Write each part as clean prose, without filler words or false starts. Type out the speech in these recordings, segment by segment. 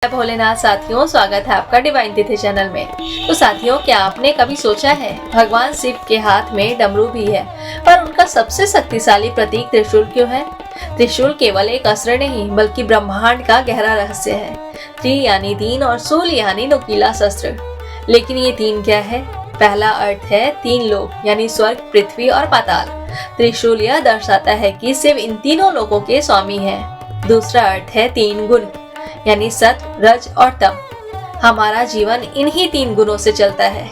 भोलेनाथ साथियों, स्वागत है आपका डिवाइन तिथि चैनल में। तो साथियों, क्या आपने कभी सोचा है भगवान शिव के हाथ में डमरू भी है, पर उनका सबसे शक्तिशाली प्रतीक त्रिशूल क्यों है? त्रिशूल केवल एक अस्त्र नहीं बल्कि ब्रह्मांड का गहरा रहस्य है। त्रि यानी तीन और शूल यानी नुकीला शस्त्र। लेकिन ये तीन क्या है? पहला अर्थ है तीन लोक यानी स्वर्ग, पृथ्वी और पाताल। त्रिशूल यह दर्शाता है कि शिव इन तीनों लोकों के स्वामी है। दूसरा अर्थ है तीन गुण यानी सत्व, रज और तम। हमारा जीवन इन्हीं तीन गुणों से चलता है।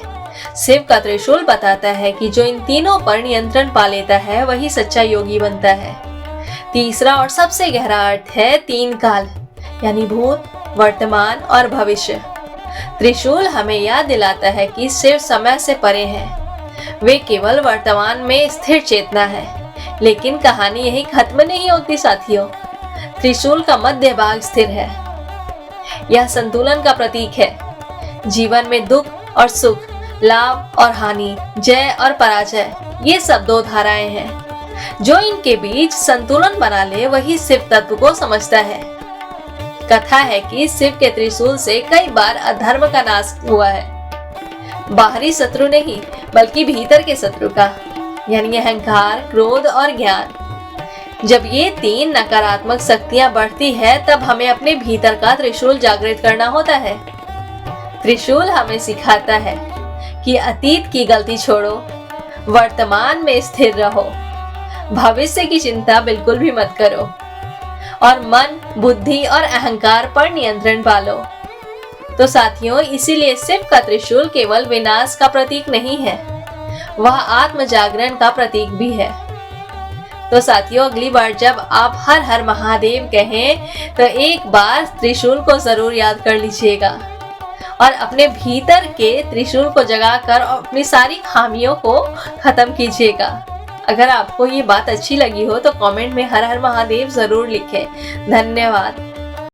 शिव का त्रिशूल बताता है कि जो इन तीनों पर नियंत्रण पा लेता है वही सच्चा योगी बनता है। तीसरा और सबसे गहरा अर्थ है तीन काल यानी भूत, वर्तमान और भविष्य। त्रिशूल हमें याद दिलाता है कि शिव समय से परे हैं। वे केवल वर्तमान में स्थिर चेतना है। लेकिन कहानी यही खत्म नहीं होती साथियों। त्रिशूल का मध्य भाग स्थिर है। यह संतुलन का प्रतीक है। जीवन में दुख और सुख, लाभ और हानि, जय और पराजय, ये सब दो धाराएं हैं। जो इनके बीच संतुलन बना ले वही शिव तत्व को समझता है। कथा है कि शिव के त्रिशूल से कई बार अधर्म का नाश हुआ है। बाहरी शत्रु नहीं बल्कि भीतर के शत्रु का, यानी अहंकार, क्रोध और ज्ञान। जब ये तीन नकारात्मक शक्तियां बढ़ती है तब हमें अपने भीतर का त्रिशूल जागृत करना होता है। त्रिशूल हमें सिखाता है कि अतीत की गलती छोड़ो, वर्तमान में स्थिर रहो, भविष्य की चिंता बिल्कुल भी मत करो और मन, बुद्धि और अहंकार पर नियंत्रण पालो। तो साथियों, इसीलिए शिव का त्रिशूल केवल विनाश का प्रतीक नहीं है, वह आत्म जागरण का प्रतीक भी है। तो साथियों, अगली बार जब आप हर हर महादेव कहें तो एक बार त्रिशूल को जरूर याद कर लीजिएगा और अपने भीतर के त्रिशूल को जगाकर अपनी सारी खामियों को खत्म कीजिएगा। अगर आपको ये बात अच्छी लगी हो तो कमेंट में हर हर महादेव जरूर लिखें। धन्यवाद।